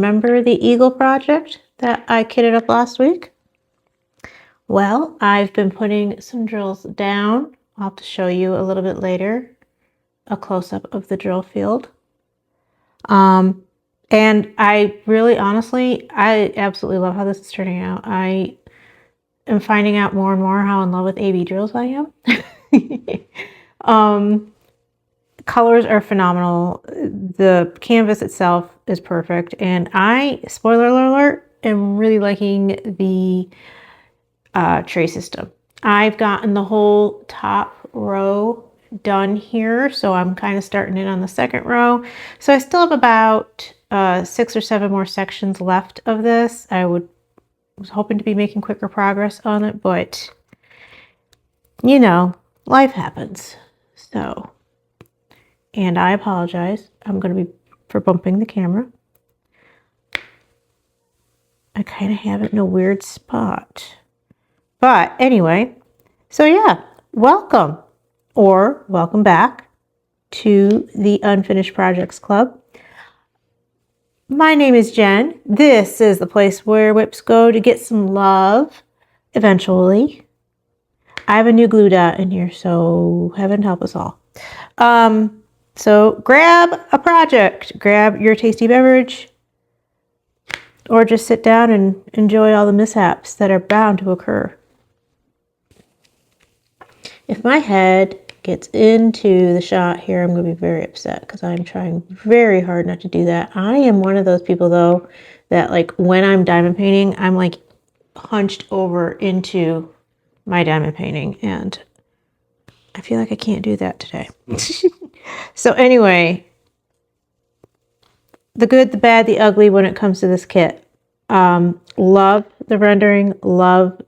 remember the eagle project that I kitted up last week? Well, I've been putting some drills down. I'll have to show you a little bit later, a close-up of the drill field. And I really, honestly, I absolutely love how this is turning out. I am finding out more and more how in love with AB drills I am. Colors are phenomenal. The canvas itself is perfect. And I, spoiler alert, am really liking the tray system. I've gotten the whole top row done here, so I'm kind of starting in on the second row. So I still have about 6 or 7 more sections left of this. I was hoping to be making quicker progress on it, but you know, life happens. So, and I apologize. I'm going to be for bumping the camera. I kind of have it in a weird spot. But anyway, so yeah, welcome or welcome back to the Unfinished Projects Club. My name is Jen. This is the place where WIPs go to get some love eventually. I have a new glue dot in here, so heaven help us all. So grab a project, grab your tasty beverage, or just sit down and enjoy all the mishaps that are bound to occur. If my head gets into the shot here, I'm going to be very upset because I'm trying very hard not to do that. I am one of those people, though, that like when I'm diamond painting, I'm like hunched over into my diamond painting, and I feel like I can't do that today. So anyway, the good, the bad, the ugly when it comes to this kit. Love the rendering, love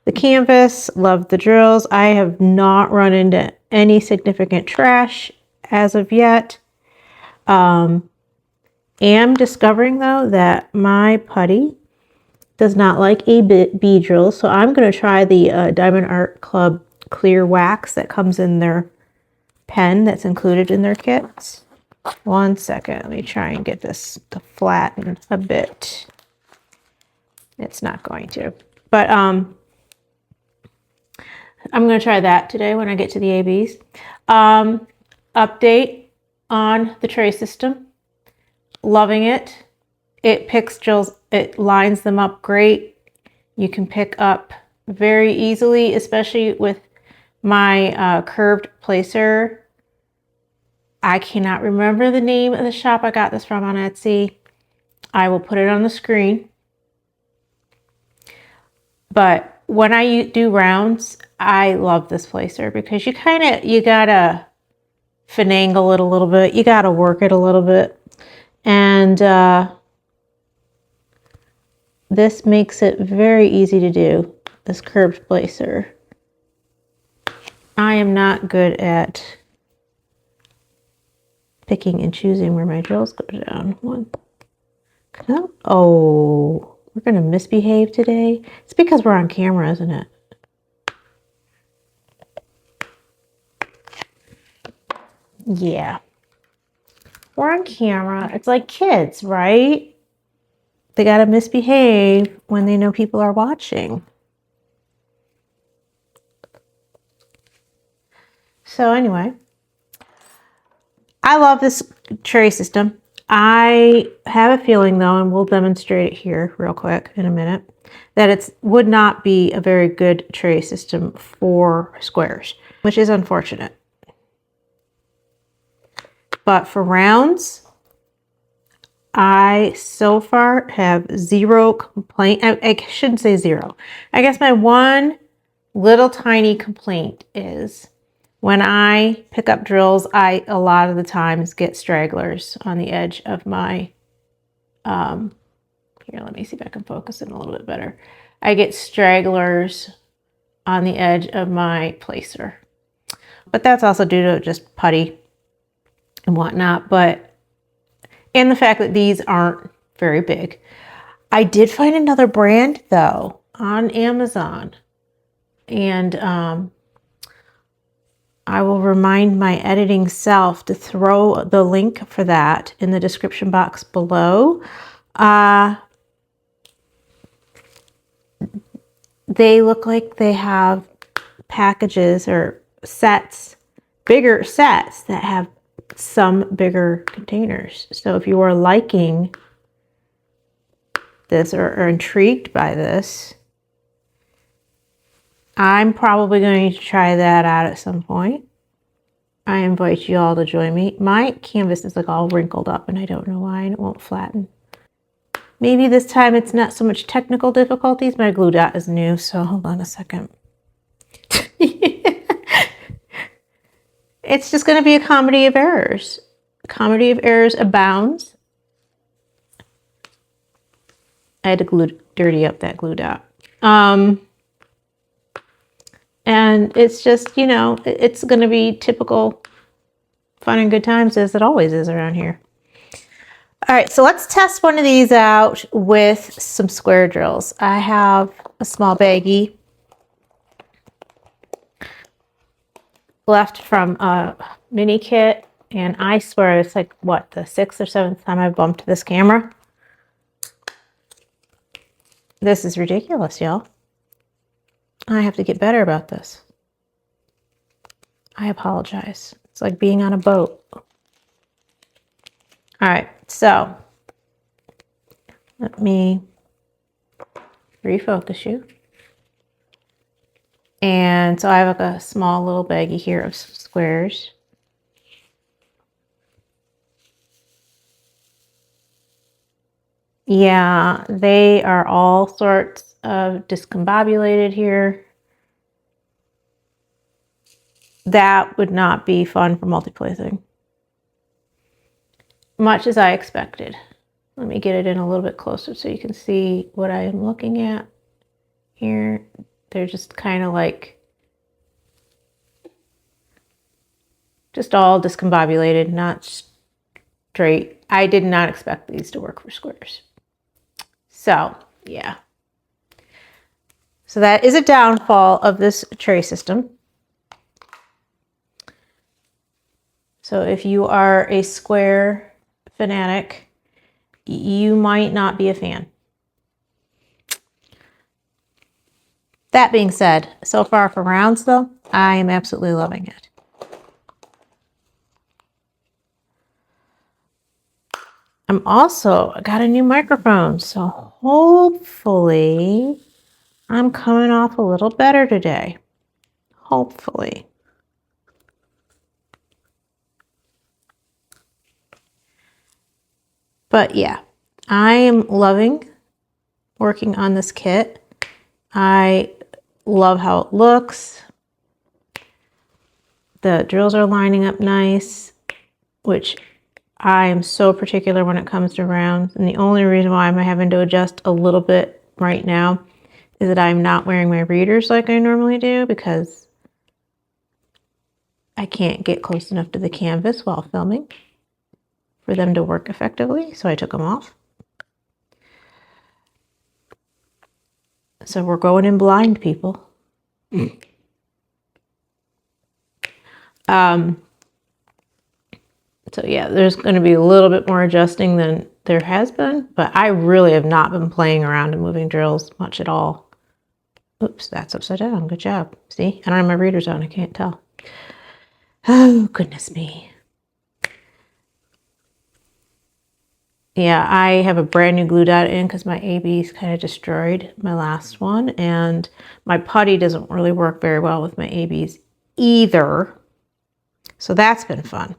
the canvas, love the drills. I have not run into any significant trash as of yet. Am discovering though that my putty does not like a bee drill, so I'm going to try the Diamond Art Club clear wax that comes in their pen that's included in their kits. One second, let me try and get this to flatten a bit. It's not going to, but I'm going to try that today when I get to the ABs. Update on the tray system. Loving it. It picks drills, it lines them up great. You can pick up very easily, especially with my curved placer. I cannot remember the name of the shop I got this from on Etsy. I will put it on the screen. But when I do rounds, I love this placer because you gotta finagle it a little bit. You gotta work it a little bit. And this makes it very easy to do, this curved placer. I am not good at picking and choosing where my drills go down. Oh. We're going to misbehave today. It's because we're on camera, isn't it? Yeah. We're on camera. It's like kids, right? They got to misbehave when they know people are watching. So anyway, I love this tray system. I have a feeling though, and we'll demonstrate it here real quick in a minute, that it would not be a very good tray system for squares, which is unfortunate. But for rounds, I so far have zero complaint. I shouldn't say zero. I guess my one little tiny complaint is when I pick up drills, I a lot of the times get stragglers on the edge of my, here, let me see if I can focus it a little bit better. I get stragglers on the edge of my placer. But that's also due to just putty and whatnot. And the fact that these aren't very big. I did find another brand though on Amazon. And I will remind my editing self to throw the link for that in the description box below. They look like they have packages or sets, bigger sets that have some bigger containers. So if you are liking this or intrigued by this, I'm probably going to try that out at some point. I invite you all to join me. My canvas is like all wrinkled up and I don't know why, and it won't flatten. Maybe this time it's not so much technical difficulties. My glue dot is new, so hold on a second. It's just going to be a comedy of errors. A comedy of errors abounds. I had to dirty up that glue dot. And it's just, you know, it's going to be typical fun and good times as it always is around here. All right, so let's test one of these out with some square drills. I have a small baggie left from a mini kit, and I swear it's like, what, the 6th or 7th time I've bumped this camera. This is ridiculous, y'all. I have to get better about this. I apologize. It's like being on a boat. All right, so let me refocus you. And so I have like a small little baggie here of squares. Yeah, they are all sorts of discombobulated here. That would not be fun for multiplacing. Much as I expected. Let me get it in a little bit closer so you can see what I am looking at here. They're just kind of like, just all discombobulated, not straight. I did not expect these to work for squares. So, yeah. So that is a downfall of this tray system. So if you are a square fanatic, you might not be a fan. That being said, so far for rounds though, I am absolutely loving it. I got a new microphone, so hopefully I'm coming off a little better today. Hopefully. But yeah, I am loving working on this kit. I love how it looks. The drills are lining up nice, which I am so particular when it comes to rounds. And the only reason why I'm having to adjust a little bit right now is that I'm not wearing my readers like I normally do because I can't get close enough to the canvas while filming for them to work effectively. So I took them off. So we're going in blind, people. So yeah, there's going to be a little bit more adjusting than there has been, but I really have not been playing around and moving drills much at all. Oops, that's upside down. Good job. See, I don't have my readers on. I can't tell. Oh, goodness me. Yeah, I have a brand new glue dot in because my ABs kind of destroyed my last one, and my putty doesn't really work very well with my ABs either. So that's been fun.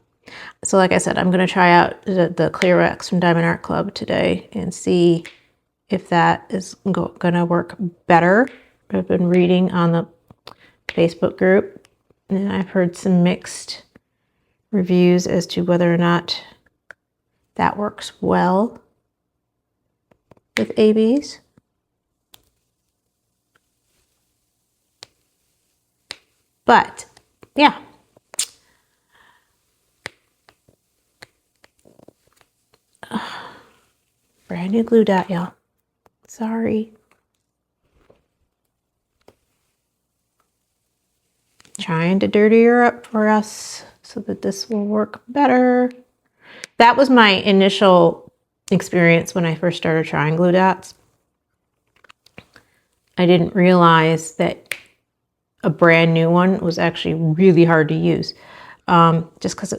So like I said, I'm going to try out the Clear Wax from Diamond Art Club today and see if that is going to work better. I've been reading on the Facebook group, and I've heard some mixed reviews as to whether or not that works well with ABs. But yeah. Brand new glue dot, y'all. Sorry. Trying to dirty her up for us so that this will work better. That was my initial experience when I first started trying glue dots. I didn't realize that a brand new one was actually really hard to use, just because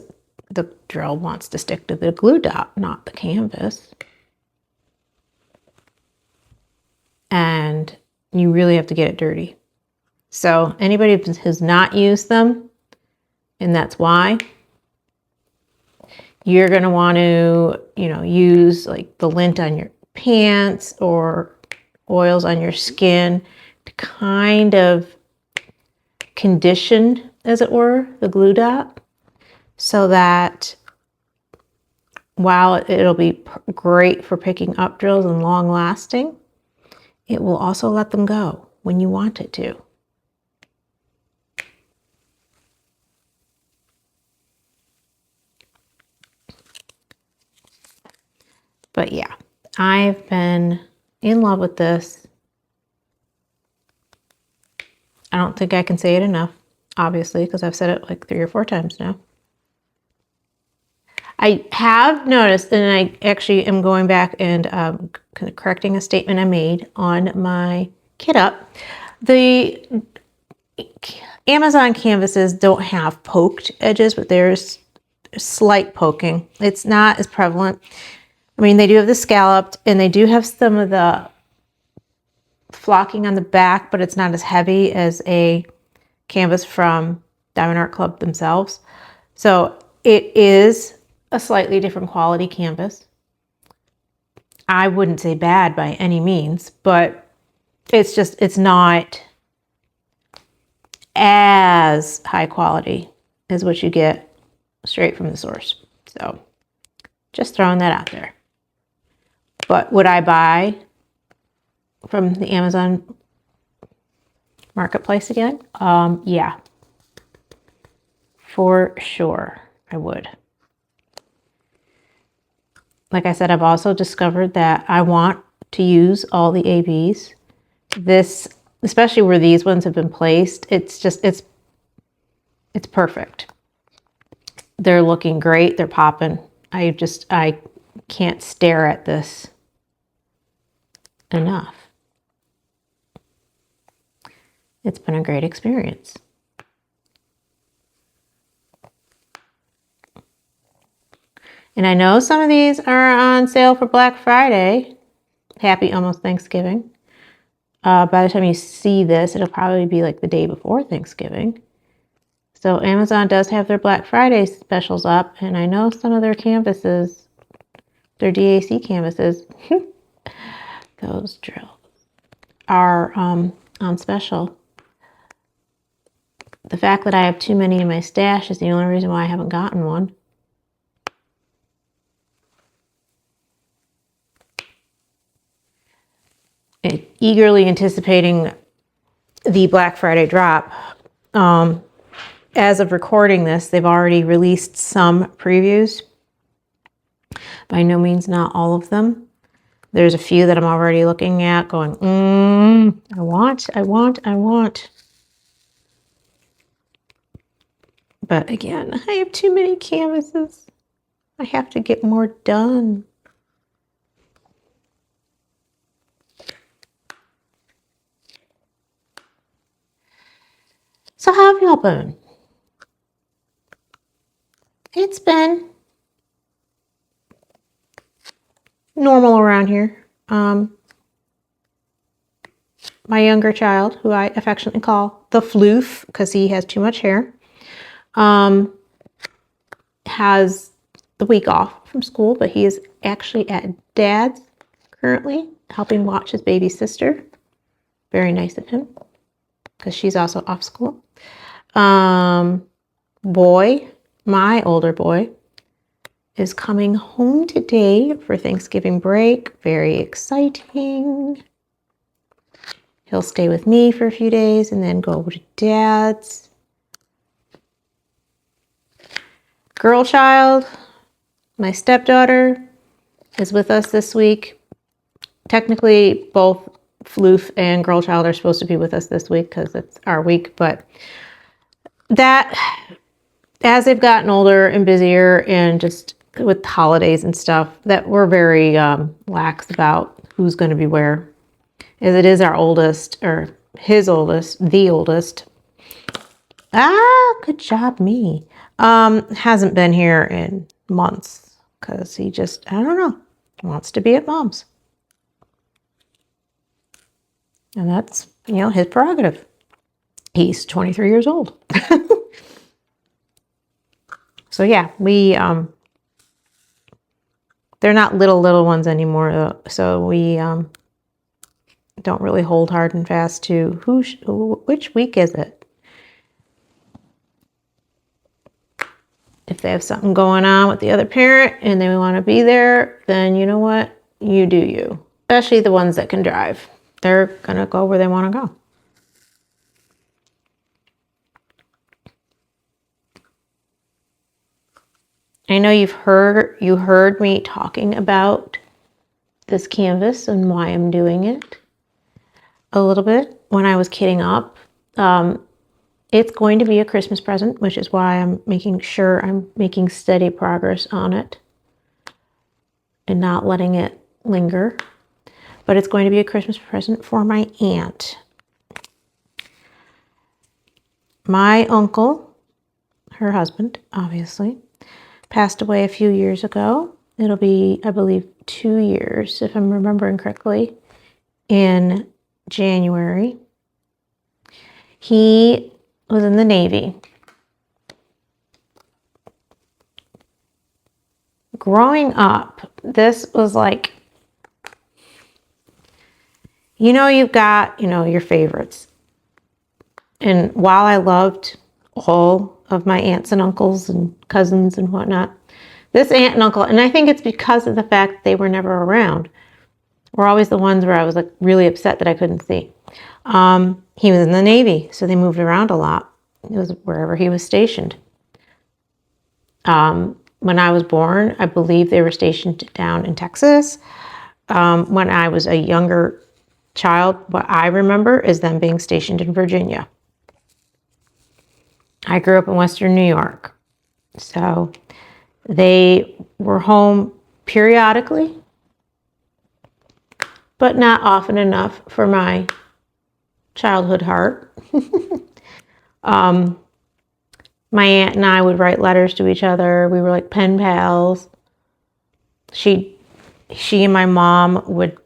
the drill wants to stick to the glue dot, not the canvas. And you really have to get it dirty. So anybody who's not used them, and that's why, you're going to want to, use like the lint on your pants or oils on your skin to kind of condition, as it were, the glue dot, so that while it'll be great for picking up drills and long lasting, it will also let them go when you want it to. But yeah, I've been in love with this. I don't think I can say it enough, obviously, because I've said it like 3 or 4 times now. I have noticed, and I actually am going back and correcting a statement I made on my kit up. The Amazon canvases don't have poked edges, but there's slight poking. It's not as prevalent. I mean, they do have the scalloped, and they do have some of the flocking on the back, but it's not as heavy as a canvas from Diamond Art Club themselves. So it is a slightly different quality canvas. I wouldn't say bad by any means, but it's not as high quality as what you get straight from the source. So just throwing that out there. But would I buy from the Amazon marketplace again? Yeah, for sure I would. Like I said, I've also discovered that I want to use all the ABs. This, especially where these ones have been placed, it's perfect. They're looking great. They're popping. I can't stare at this enough. It's been a great experience. And I know some of these are on sale for Black Friday. Happy almost Thanksgiving. By the time you see this, it'll probably be like the day before Thanksgiving. So Amazon does have their Black Friday specials up, and I know some of their canvases, their DAC canvases, those drills, are on special. The fact that I have too many in my stash is the only reason why I haven't gotten one. Eagerly anticipating the Black Friday drop. As of recording this, they've already released some previews. By no means not all of them. There's a few that I'm already looking at going, I want. But again, I have too many canvases. I have to get more done. So how have y'all been? It's been normal around here. My younger child, who I affectionately call the floof because he has too much hair, has the week off from school, but he is actually at Dad's currently helping watch his baby sister. Very nice of him because she's also off school. Boy, my older boy, is coming home today for Thanksgiving break. Very exciting. He'll stay with me for a few days and then go over to Dad's. Girl child, my stepdaughter, is with us this week. Technically, both Floof and Girl Child are supposed to be with us this week because it's our week, but that, as they've gotten older and busier and just with holidays and stuff that we're very lax about who's going to be where. As it is our oldest, or his oldest, the oldest. Good job, me. Hasn't been here in months because he just, I don't know, wants to be at mom's. And that's, you know, his prerogative. He's 23 years old. So yeah, we, they're not little ones anymore. So we don't really hold hard and fast to which week is it? If they have something going on with the other parent and they want to be there, then you know what? You do you. Especially the ones that can drive. They're going to go where they want to go. I know you heard me talking about this canvas and why I'm doing it a little bit when I was kitting up. It's going to be a Christmas present, which is why I'm making sure I'm making steady progress on it and not letting it linger. But it's going to be a Christmas present for my aunt. My uncle, her husband, obviously, passed away a few years ago. It'll be, I believe, 2 years, if I'm remembering correctly, in January. He was in the Navy. Growing up, this was like, you know, you've got, you know, your favorites. And while I loved all of my aunts and uncles and cousins and whatnot, this aunt and uncle, and I think it's because of the fact that they were never around, were always the ones where I was like really upset that I couldn't see. He was in the Navy, so they moved around a lot. It was wherever he was stationed. When I was born, I believe they were stationed down in Texas. When I was a younger child, what I remember is them being stationed in Virginia. I grew up in Western New York, so they were home periodically, but not often enough for my childhood heart. My aunt and I would write letters to each other. We were like pen pals. She and my mom would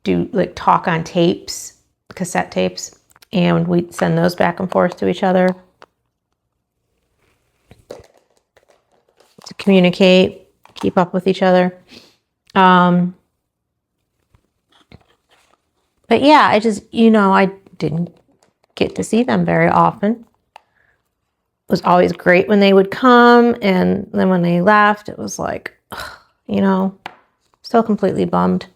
do like talk on tapes, cassette tapes, and we'd send those back and forth to each other to communicate, keep up with each other. But yeah, I just, you know, I didn't get to see them very often. It was always great when they would come, and then when they left, it was like, you know, so completely bummed.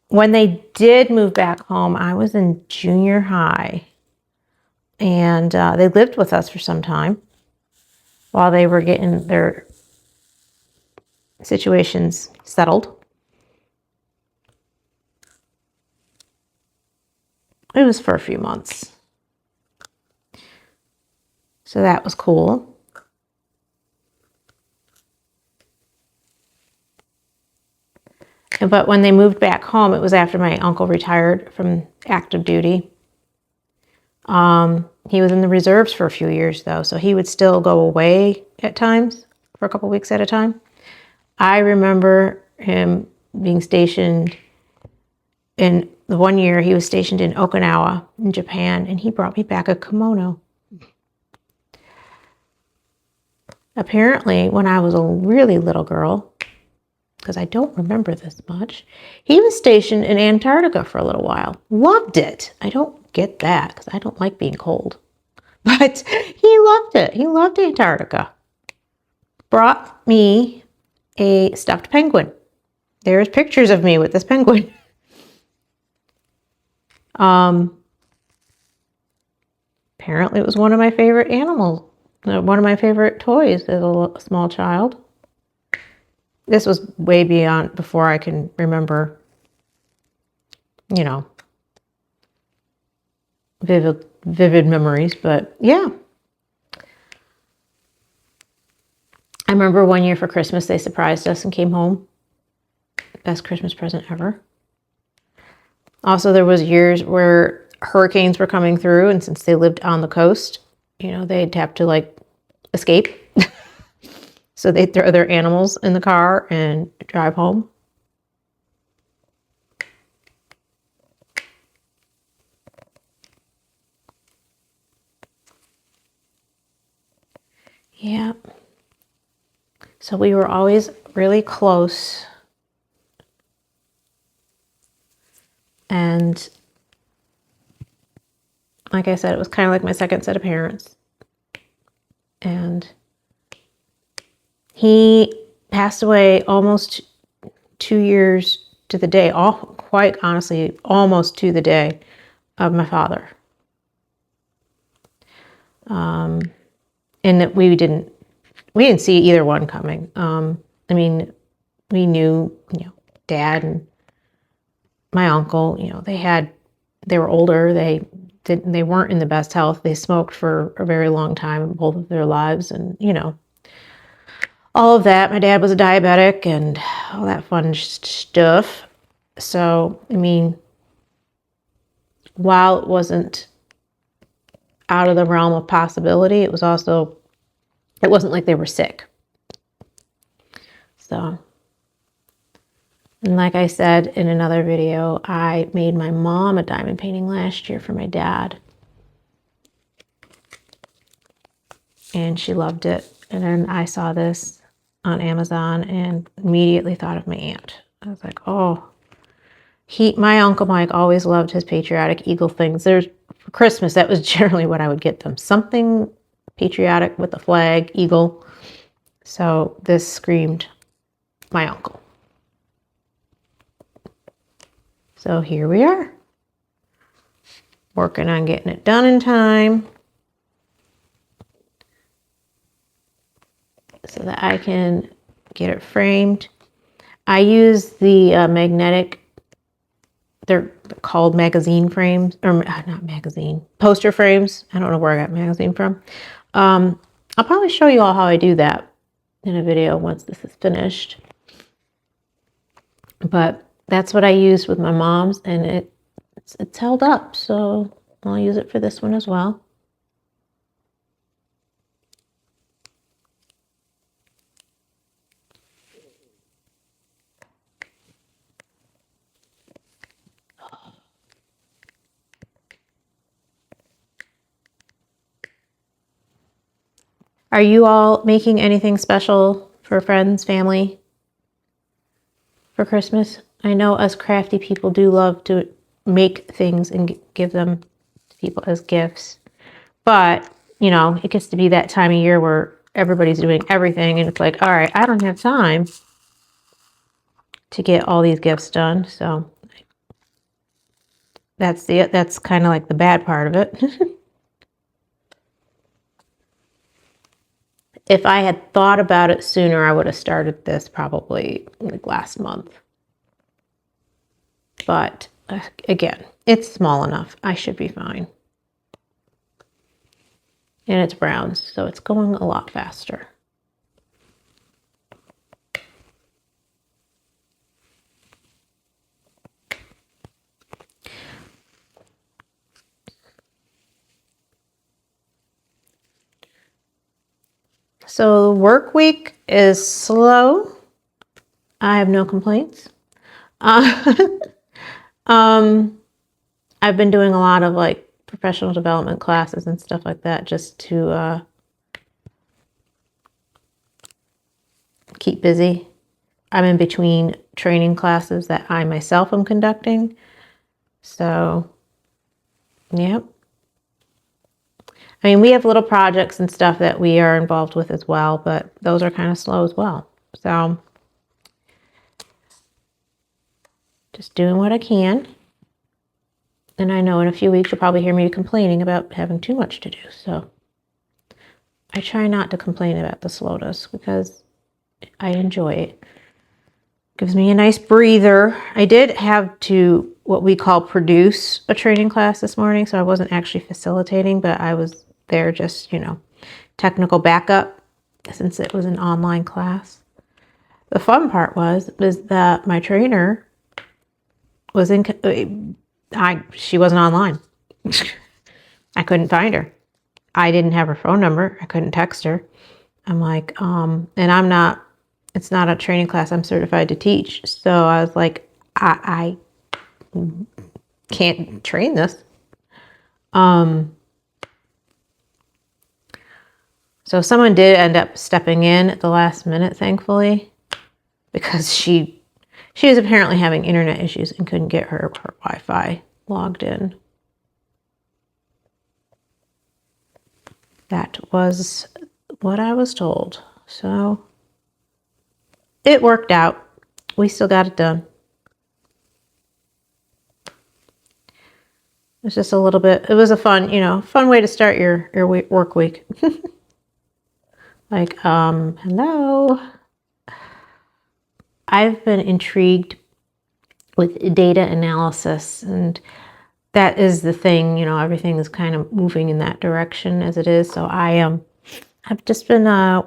When they did move back home, I was in junior high, and they lived with us for some time while they were getting their situations settled. It was for a few months. So that was cool. But when they moved back home, it was after my uncle retired from active duty. He was in the reserves for a few years, though, so he would still go away at times for a couple weeks at a time. I remember him being stationed in the 1 year he was stationed in Okinawa in Japan, and he brought me back a kimono. Apparently, when I was a really little girl, because I don't remember this much, he was stationed in Antarctica for a little while. Loved it. I don't get that because I don't like being cold. But he loved it. He loved Antarctica. Brought me a stuffed penguin. There's pictures of me with this penguin. Apparently it was one of my favorite animals. One of my favorite toys as a small child. This was way beyond before I can remember, you know, vivid memories, but yeah. I remember one year for Christmas, they surprised us and came home. Best Christmas present ever. Also, there was years where hurricanes were coming through, and since they lived on the coast, you know, they'd have to like escape. So they'd throw their animals in the car and drive home. Yeah. So we were always really close. And like I said, it was kind of like my second set of parents. And he passed away almost 2 years to the day, quite honestly, almost to the day of my father. And that we didn't see either one coming. I mean, we knew, you know, Dad and my uncle, you know, they were older. They weren't in the best health. They smoked for a very long time in both of their lives, and you know, all of that. My dad was a diabetic and all that fun stuff. So, I mean, while it wasn't out of the realm of possibility, it wasn't like they were sick. So, and like I said in another video, I made my mom a diamond painting last year for my dad. And she loved it. And then I saw this on Amazon and immediately thought of my aunt. I was like, oh, my Uncle Mike always loved his patriotic eagle things. For Christmas, that was generally what I would get them. Something patriotic with a flag, eagle. So this screamed my uncle. So here we are, working on getting it done in time so that I can get it framed. I use the magnetic, they're called magazine frames, or not magazine, poster frames. I don't know where I got magazine from. I'll probably show you all how I do that in a video once this is finished. But that's what I used with my mom's, and it's held up, so I'll use it for this one as well. Are you all making anything special for friends, family for Christmas? I know us crafty people do love to make things and give them to people as gifts. But, you know, it gets to be that time of year where everybody's doing everything and it's like, all right, I don't have time to get all these gifts done. So that's kind of like the bad part of it. If I had thought about it sooner, I would have started this probably like last month. But again, it's small enough. I should be fine. And it's browns, so it's going a lot faster. So the work week is slow. I have no complaints. I've been doing a lot of like professional development classes and stuff like that just to keep busy. I'm in between training classes that I myself am conducting. So, yep. I mean, we have little projects and stuff that we are involved with as well, but those are kind of slow as well. So, just doing what I can. And I know in a few weeks you'll probably hear me complaining about having too much to do. So, I try not to complain about the slowness because I enjoy it. Gives me a nice breather. I did have to what we call produce a training class this morning, so I wasn't actually facilitating, but I was there just, you know, technical backup. since it was an online class. The fun part was that my trainer was she wasn't online. I couldn't find her. I didn't have her phone number. I couldn't text her. I'm like, and it's not a training class I'm certified to teach. So I was like, I can't train this. So someone did end up stepping in at the last minute, thankfully, because she was apparently having internet issues and couldn't get her Wi-Fi logged in. That was what I was told. So it worked out. We still got it done. It's just a little bit, it was a fun way to start your work week. Like, hello. I've been intrigued with data analysis, and that is the thing, everything is kind of moving in that direction as it is. So I've just been, my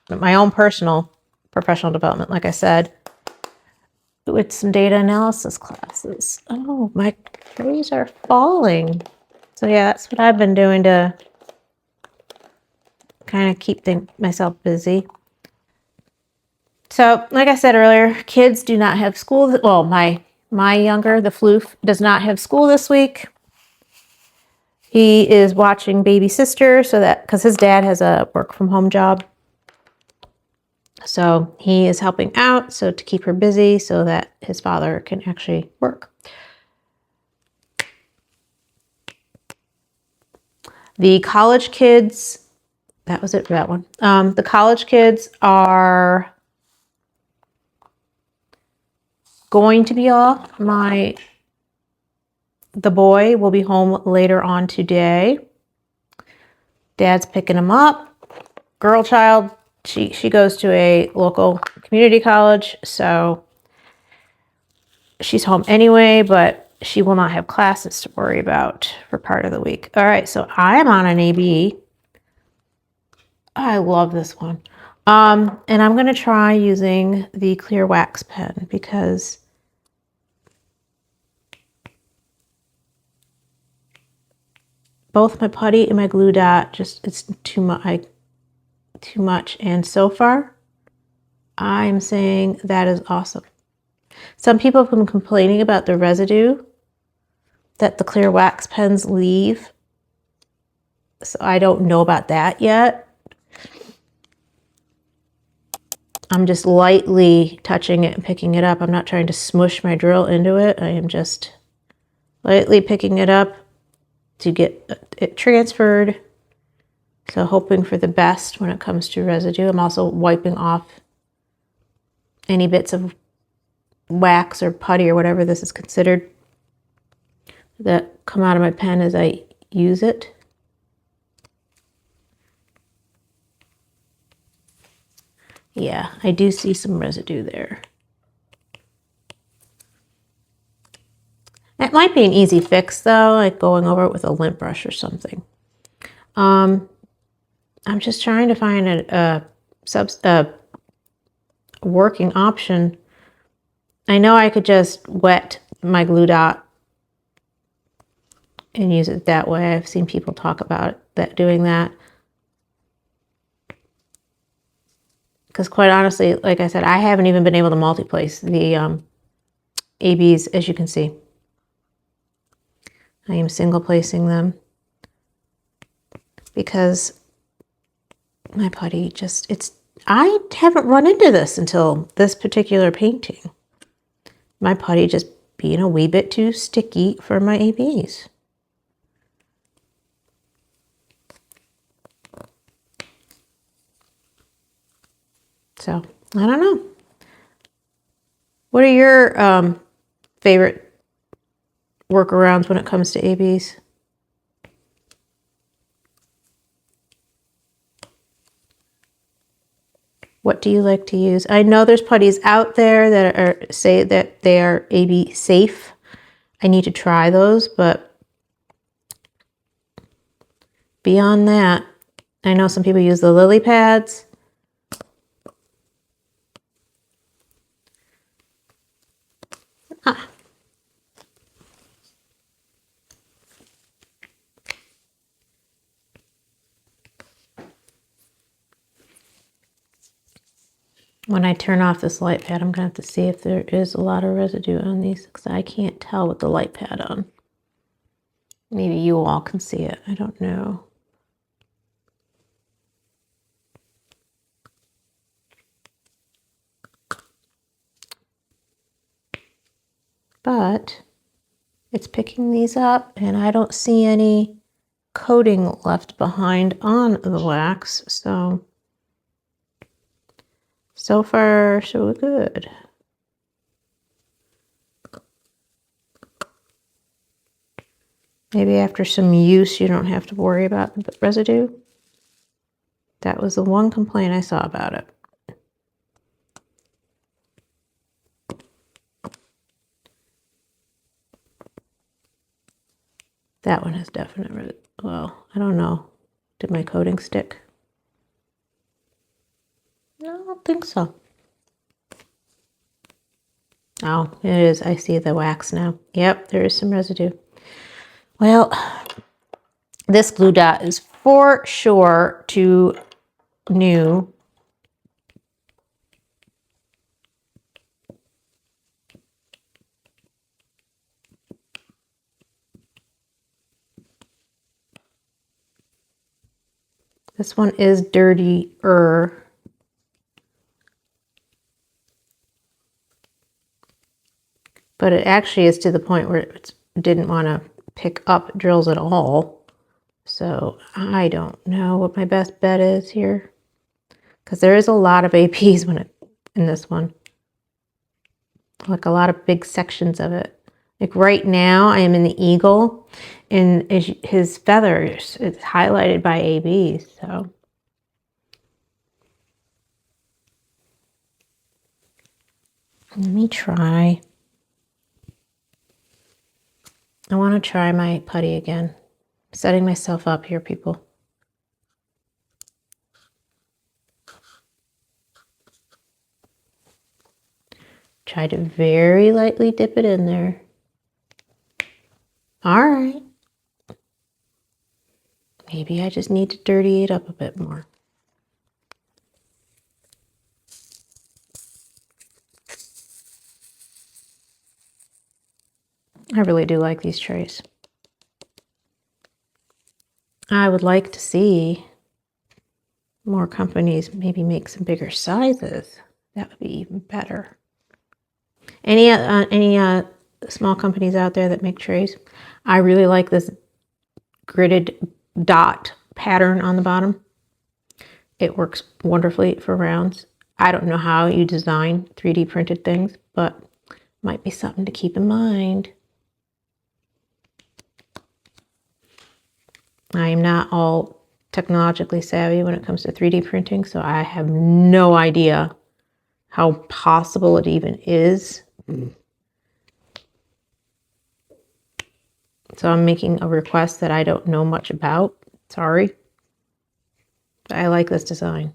own personal professional development, like I said, with some data analysis classes. Oh, my trees are falling. So yeah, that's what I've been doing to kind of keep myself busy. So like I said earlier, kids do not have school. Well, my younger, the floof, does not have school this week. He is watching baby sister, because his dad has a work from home job. So he is helping out, so to keep her busy so that his father can actually work. The college kids, that was it for that one. The college kids are going to be off. The boy will be home later on today. Dad's picking him up. Girl child, she goes to a local community college, so she's home anyway, but she will not have classes to worry about for part of the week. All right, so I am on an AB. I love this one. And I'm going to try using the clear wax pen because both my putty and my glue dot, it's too much. And so far, I'm saying that is awesome. Some people have been complaining about the residue that the clear wax pens leave. So I don't know about that yet. I'm just lightly touching it and picking it up. I'm not trying to smush my drill into it. I am just lightly picking it up to get it transferred. So hoping for the best when it comes to residue. I'm also wiping off any bits of wax or putty or whatever this is considered that come out of my pen as I use it. Yeah, I do see some residue there. It might be an easy fix though, like going over it with a lint brush or something. I'm just trying to find a working option. I know I could just wet my glue dot and use it that way. I've seen people talk about doing that. Because quite honestly, like I said, I haven't even been able to multi-place the ABs, as you can see. I am single placing them because my putty I haven't run into this until this particular painting. My putty just being a wee bit too sticky for my ABs. So, I don't know. What are your favorite workarounds when it comes to ABs? What do you like to use? I know there's putties out there that say that they are AB safe. I need to try those, but beyond that, I know some people use the lily pads. When I turn off this light pad, I'm going to have to see if there is a lot of residue on these because I can't tell with the light pad on. Maybe you all can see it. I don't know. But it's picking these up and I don't see any coating left behind on the wax. So far, so good. Maybe after some use, you don't have to worry about the residue. That was the one complaint I saw about it. That one has definite, well, I don't know. Did my coating stick? No, I don't think so. Oh, it is. I see the wax now. Yep, there is some residue. Well, this glue dot is for sure too new. This one is dirtier. But it actually is to the point where it didn't want to pick up drills at all. So I don't know what my best bet is here. Because there is a lot of APs in this one. Like a lot of big sections of it. Like right now I am in the eagle and his feathers, it's highlighted by ABs. So let me try. I want to try my putty again. I'm setting myself up here, people. Try to very lightly dip it in there. All right. Maybe I just need to dirty it up a bit more. I really do like these trays. I would like to see more companies maybe make some bigger sizes. That would be even better. Any small companies out there that make trays? I really like this gridded dot pattern on the bottom. It works wonderfully for rounds. I don't know how you design 3D printed things, but might be something to keep in mind. I am not all technologically savvy when it comes to 3D printing, so I have no idea how possible it even is. So I'm making a request that I don't know much about. Sorry. But I like this design.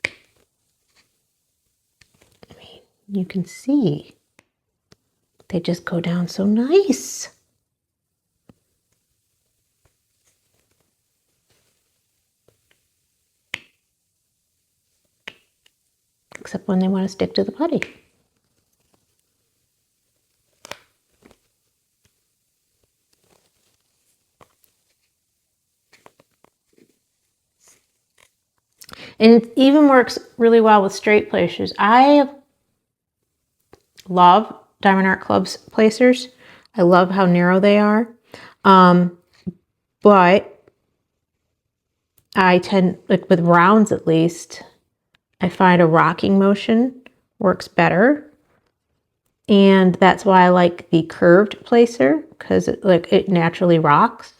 I mean, you can see they just go down so nice. Except when they want to stick to the putty. And it even works really well with straight placers. I love Diamond Art Club's placers. I love how narrow they are. But I tend, like with rounds at least, I find a rocking motion works better. And that's why I like the curved placer, because it naturally rocks.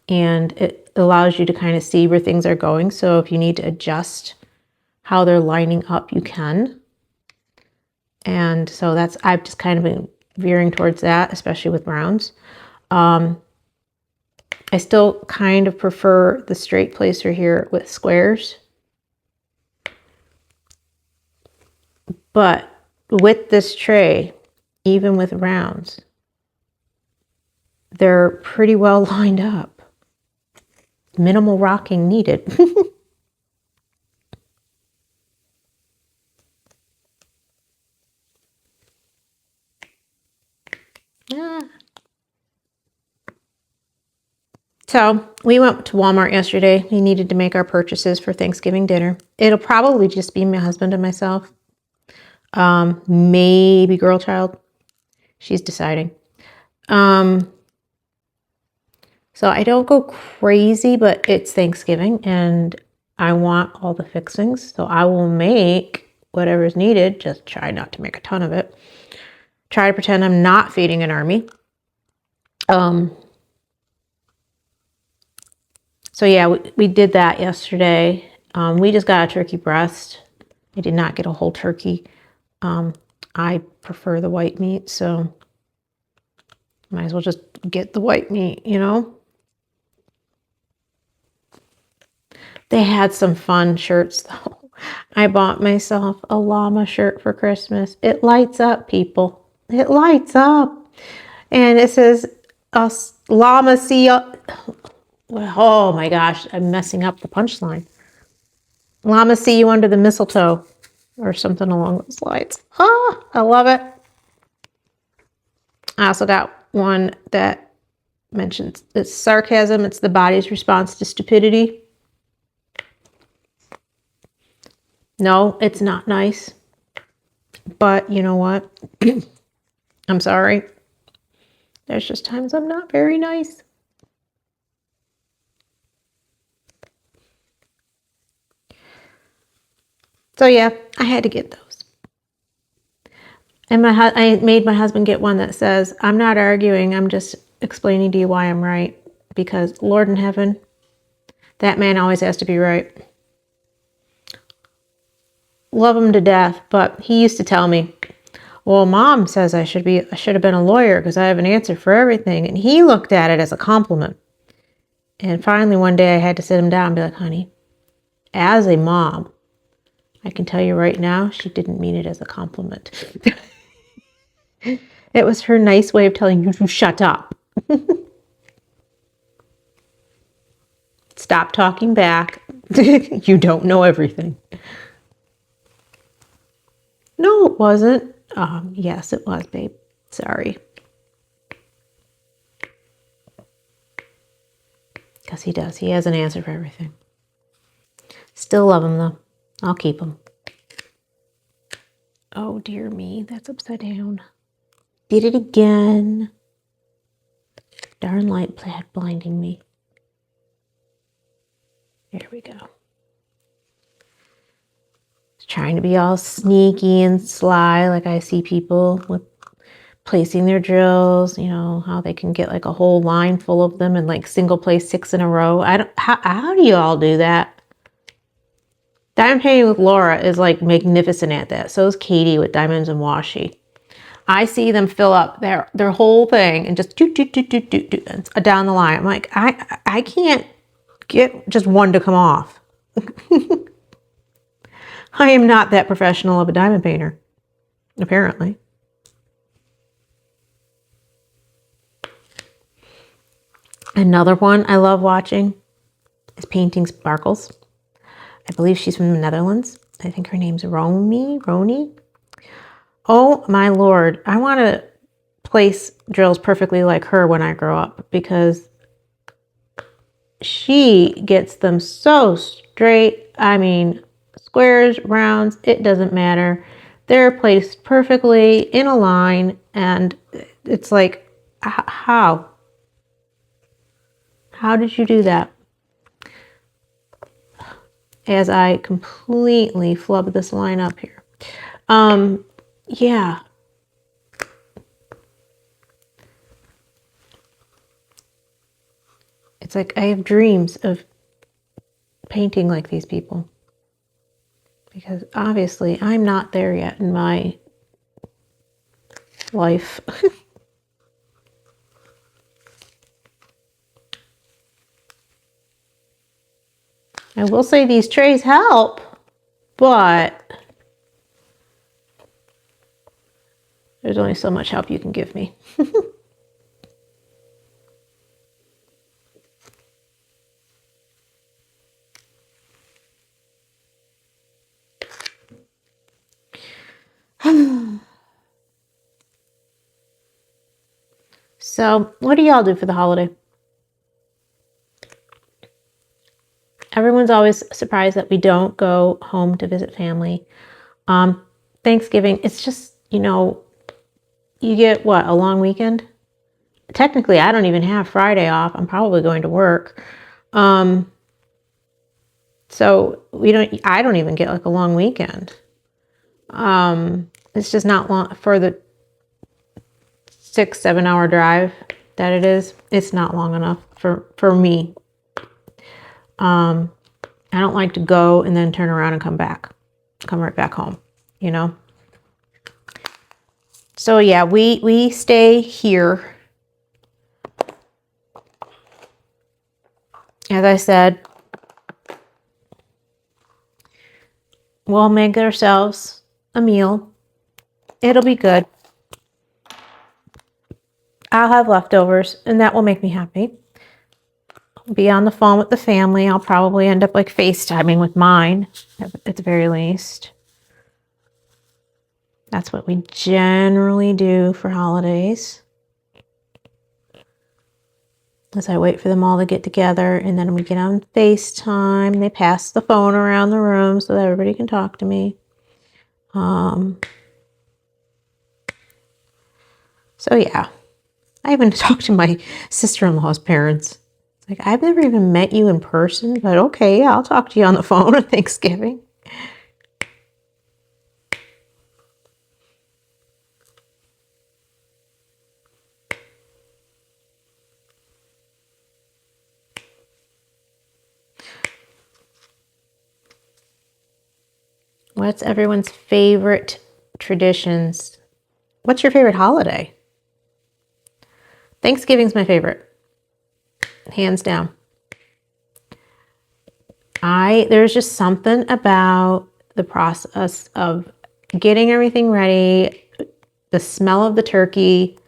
And it allows you to kind of see where things are going. So if you need to adjust how they're lining up, you can. And so I've just kind of been veering towards that, especially with rounds. I still kind of prefer the straight placer here with squares. But with this tray, even with rounds, they're pretty well lined up. Minimal rocking needed. Ah. So we went to Walmart yesterday. We needed to make our purchases for Thanksgiving dinner. It'll probably just be my husband and myself. Maybe girl child. She's deciding. So I don't go crazy, but it's Thanksgiving and I want all the fixings. So I will make whatever's needed. Just try not to make a ton of it. Try to pretend I'm not feeding an army. So yeah, we did that yesterday. We just got a turkey breast. I did not get a whole turkey. I prefer the white meat, so might as well just get the white meat, you know? They had some fun shirts though. I bought myself a llama shirt for Christmas. It lights up, people. It lights up. And it says, llama see ya. Oh my gosh, I'm messing up the punchline. Llama see you under the mistletoe or something along those lines. Oh, I love it. I also got one that mentions it's sarcasm. It's the body's response to stupidity. No, it's not nice. But you know what? I'm sorry. There's just times I'm not very nice. So yeah, I had to get those. And I made my husband get one that says, I'm not arguing, I'm just explaining to you why I'm right. Because Lord in heaven, that man always has to be right. Love him to death, but he used to tell me, well, Mom says I should have been a lawyer because I have an answer for everything. And he looked at it as a compliment. And finally one day I had to sit him down and be like, honey, as a mom, I can tell you right now, she didn't mean it as a compliment. It was her nice way of telling you to shut up. Stop talking back. You don't know everything. No, it wasn't. Yes, it was, babe. Sorry. Because he does. He has an answer for everything. Still love him, though. I'll keep him. Oh, dear me. That's upside down. Did it again. Darn light blinding me. There we go. Trying to be all sneaky and sly, like I see people with placing their drills, you know, how they can get like a whole line full of them and like single place 6 in a row. How do you all do that? Diamond painting with Laura is like magnificent at that. So is Katie with diamonds and washi. I see them fill up their whole thing and just do down the line. I'm like, I can't get just one to come off. I am not that professional of a diamond painter, apparently. Another one I love watching is painting sparkles. I believe she's from the Netherlands. I think her name's Roni. Oh my Lord. I want to place drills perfectly like her when I grow up because she gets them so straight. I mean, squares, rounds, it doesn't matter. They're placed perfectly in a line and it's like, how? How did you do that? As I completely flub this line up here. Yeah. It's like I have dreams of painting like these people. Because obviously I'm not there yet in my life. I will say these trays help, but there's only so much help you can give me. So what do y'all do for the holiday? Everyone's always surprised that we don't go home to visit family. Thanksgiving, it's just, you get what, a long weekend? Technically, I don't even have Friday off. I'm probably going to work. So I don't even get like a long weekend. It's just not long for the 6-7 hour drive that it is. It's not long enough for me. I don't like to go and then turn around and come right back home, So yeah, we stay here. As I said, we'll make ourselves a meal. It'll be good. I'll have leftovers, and that will make me happy. I'll be on the phone with the family. I'll probably end up like FaceTiming with mine at the very least. That's what we generally do for holidays. As I wait for them all to get together, and then we get on FaceTime. They pass the phone around the room so that everybody can talk to me. So yeah, I even talked to my sister-in-law's parents. It's like, I've never even met you in person, but okay, yeah, I'll talk to you on the phone on Thanksgiving. What's everyone's favorite traditions? What's your favorite holiday? Thanksgiving's my favorite. Hands down. There's just something about the process of getting everything ready, the smell of the turkey,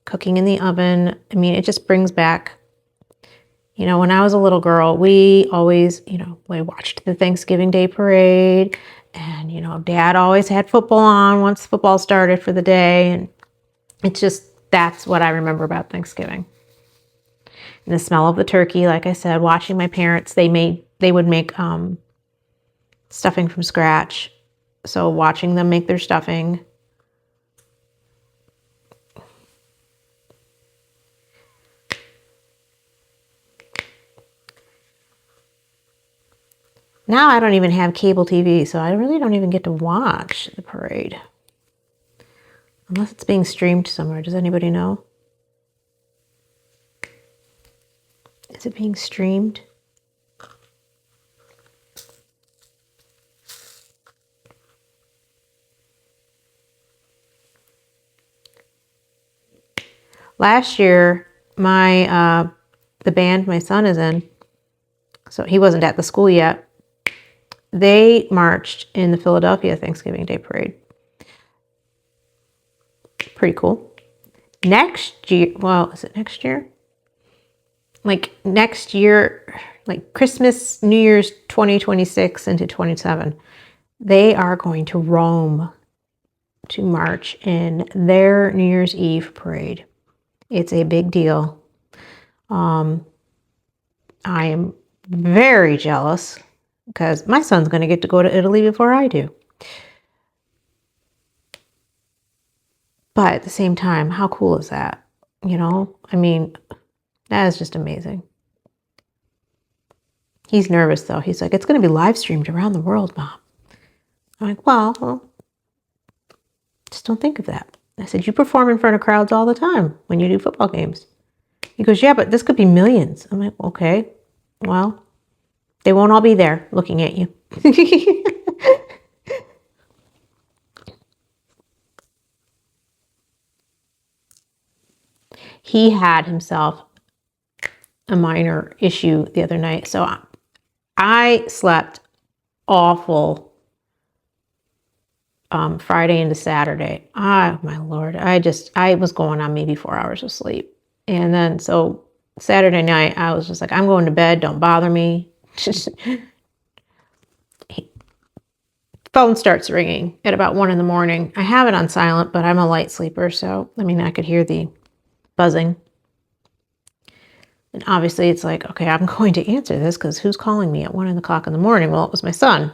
cooking in the oven. I mean, it just brings back, when I was a little girl, we always, we watched the Thanksgiving Day parade, and, Dad always had football on once football started for the day. And it's just, that's what I remember about Thanksgiving. And the smell of the turkey, like I said, watching my parents, they would make stuffing from scratch. So watching them make their stuffing. Now I don't even have cable TV, so I really don't even get to watch the parade. Unless it's being streamed somewhere. Does anybody know? Is it being streamed? Last year, the band my son is in, so he wasn't at the school yet, they marched in the Philadelphia Thanksgiving Day Parade. Pretty cool. Next year, well, is it next year? Like next year, like Christmas, New Year's 2026 into 27, they are going to Rome to march in their New Year's Eve parade. It's a big deal. I am very jealous because my son's going to get to go to Italy before I do. But at the same time, how cool is that? I mean, that is just amazing. He's nervous though. He's like, it's going to be live streamed around the world, Mom. I'm like, well, just don't think of that. I said, you perform in front of crowds all the time when you do football games. He goes, yeah, but this could be millions. I'm like, okay, well, they won't all be there looking at you. He had himself a minor issue the other night. So I slept awful Friday into Saturday. Ah, my Lord. I was going on maybe 4 hours of sleep. And then so Saturday night, I was just like, I'm going to bed. Don't bother me. Phone starts ringing at about 1 a.m. I have it on silent, but I'm a light sleeper. So, I mean, I could hear the buzzing. And obviously it's like, okay, I'm going to answer this because who's calling me at 1 o'clock in the morning? Well, it was my son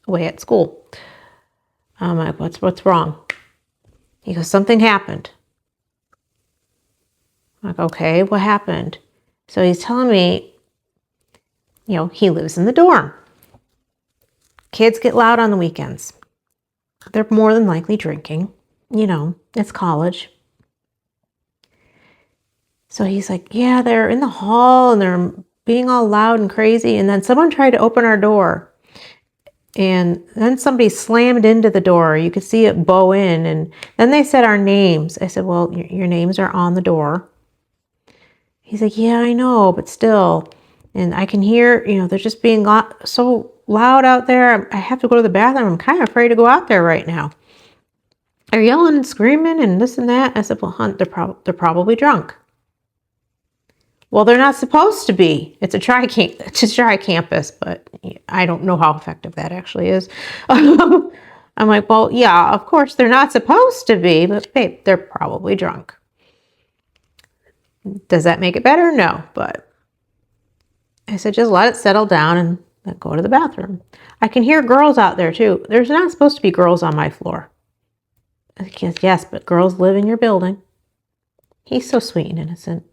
away at school. I'm like, what's wrong? He goes, something happened. I'm like, okay, what happened? So he's telling me, you know, he lives in the dorm. Kids get loud on the weekends. They're more than likely drinking. You know, it's college. So he's like, yeah, they're in the hall and they're being all loud and crazy. And then someone tried to open our door. And then somebody slammed into the door. You could see it bow in. And then they said our names. I said, well, your names are on the door. He's like, yeah, I know, but still. And I can hear, you know, they're just being so loud out there. I have to go to the bathroom. I'm kind of afraid to go out there right now. They're yelling and screaming and this and that. I said, well, Hunt, they're probably drunk. Well, they're not supposed to be. It's a try campus, but I don't know how effective that actually is. I'm like, well, yeah, of course they're not supposed to be, but babe, they're probably drunk. Does that make it better? No, but I said, just let it settle down and then go to the bathroom. I can hear girls out there too. There's not supposed to be girls on my floor. I said, yes, but girls live in your building. He's so sweet and innocent.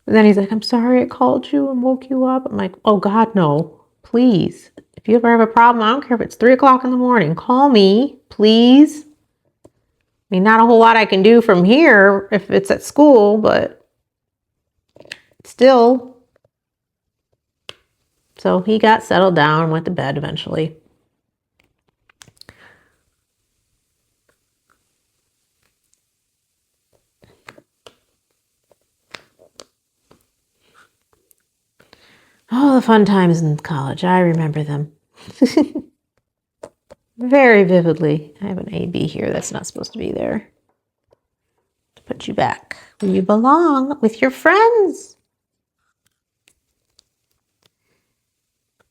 And then he's like, I'm sorry I called you and woke you up. I'm like, oh God, no, please. If you ever have a problem, I don't care if it's 3 o'clock in the morning, call me, please. I mean, not a whole lot I can do from here if it's at school, but still. So he got settled down, went to bed eventually. Oh, the fun times in college. I remember them. Very vividly. I have an AB here that's not supposed to be there. To put you back where you belong with your friends.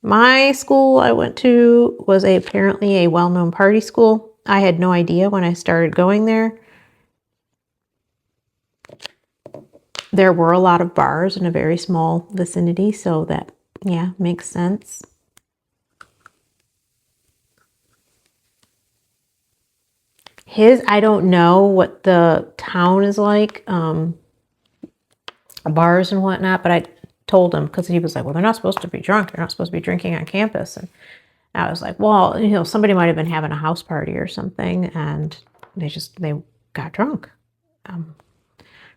My school I went to was apparently a well-known party school. I had no idea when I started going there. There were a lot of bars in a very small vicinity, so that, yeah, makes sense. I don't know what the town is like, bars and whatnot, but I told him because he was like, well, they're not supposed to be drunk. They're not supposed to be drinking on campus. And I was like, well, you know, somebody might have been having a house party or something and they got drunk.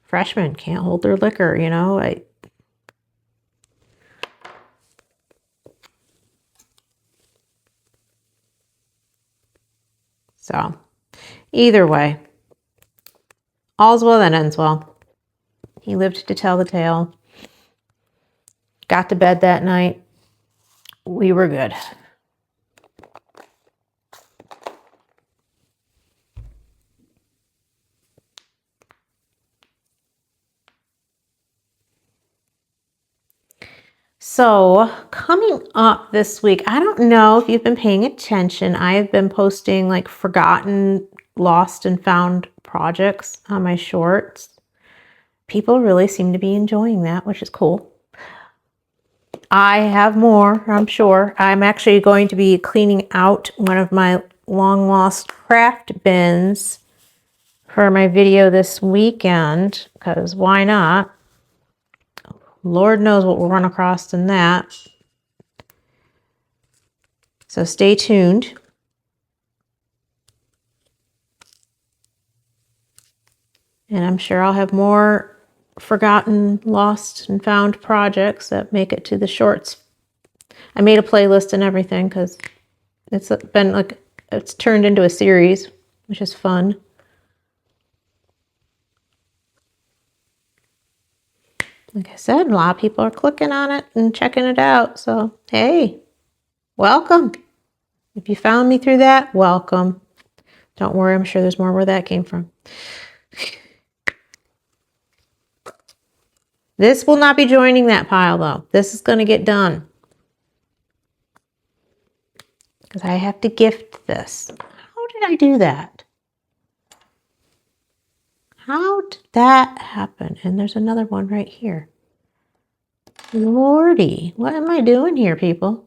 Freshmen can't hold their liquor, you know. So either way, all's well that ends well. He lived to tell the tale. Got to bed that night. We were good. So coming up this week, I don't know if you've been paying attention. I've been posting like forgotten, lost and found projects on my shorts. People really seem to be enjoying that, which is cool. I have more, I'm sure. I'm actually going to be cleaning out one of my long lost craft bins for my video this weekend, because why not? Lord knows what we'll run across in that. So stay tuned. And I'm sure I'll have more forgotten, lost, and found projects that make it to the shorts. I made a playlist and everything because it's been like, it's turned into a series, which is fun. Like I said, a lot of people are clicking on it and checking it out. So, hey, welcome. If you found me through that, welcome. Don't worry, I'm sure there's more where that came from. This will not be joining that pile, though. This is going to get done. Because I have to gift this. How did I do that? How did that happen? And there's another one right here. Lordy, what am I doing here, people?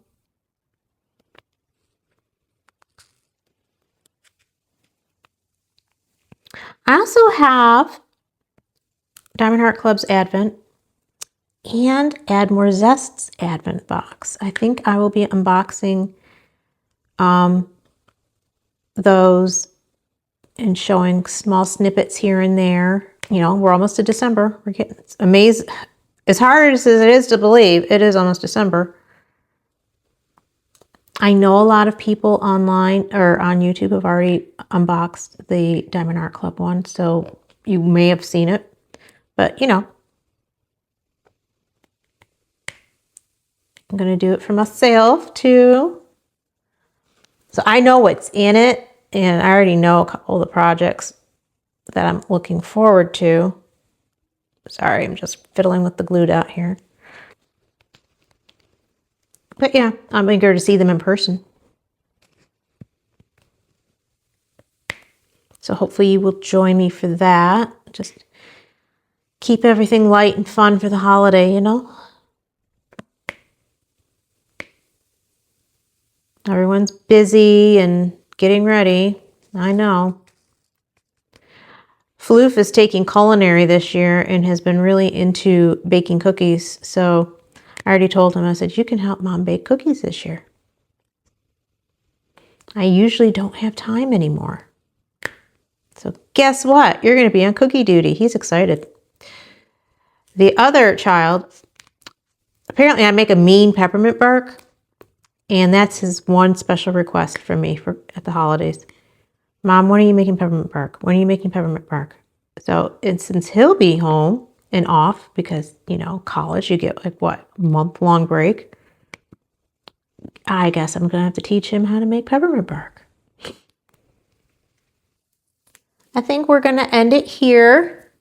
I also have Diamond Heart Club's Advent and Add More Zest's Advent box. I think I will be unboxing those and showing small snippets here and there. You know, we're almost to December. We're getting amazed. As hard as it is to believe, it is almost December. I know a lot of people online or on YouTube have already unboxed the Diamond Art Club one, so you may have seen it, but you know, I'm going to do it for myself too. So I know what's in it, and I already know a couple of the projects that I'm looking forward to. Sorry, I'm just fiddling with the glue dot here. But yeah, I'm eager to see them in person. So hopefully you will join me for that. Just keep everything light and fun for the holiday, you know? Everyone's busy and getting ready. I know. Floof is taking culinary this year and has been really into baking cookies. So I already told him, I said, you can help Mom bake cookies this year. I usually don't have time anymore. So guess what? You're going to be on cookie duty. He's excited. The other child, apparently I make a mean peppermint bark, and that's his one special request from me at the holidays. Mom, when are you making peppermint bark? When are you making peppermint bark? So, and since he'll be home and off because, you know, college, you get like what, month-long break. I guess I'm going to have to teach him how to make peppermint bark. I think we're going to end it here.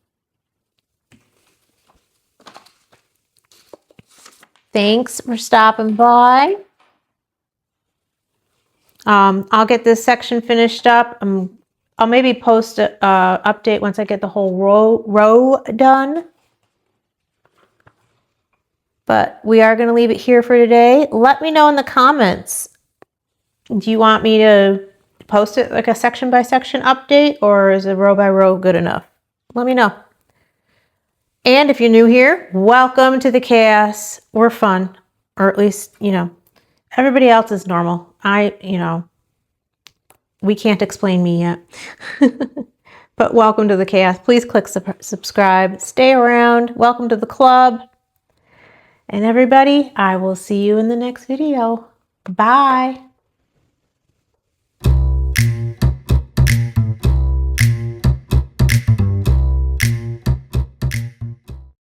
Thanks for stopping by. I'll get this section finished up. I'll maybe post an update once I get the whole row done. But we are going to leave it here for today. Let me know in the comments. Do you want me to post it like a section by section update, or is a row by row good enough? Let me know. And if you're new here, welcome to the chaos. We're fun, or at least, you know, everybody else is normal. You know, we can't explain me yet. But welcome to the chaos. Please click subscribe. Stay around. Welcome to the club. And everybody, I will see you in the next video. Bye.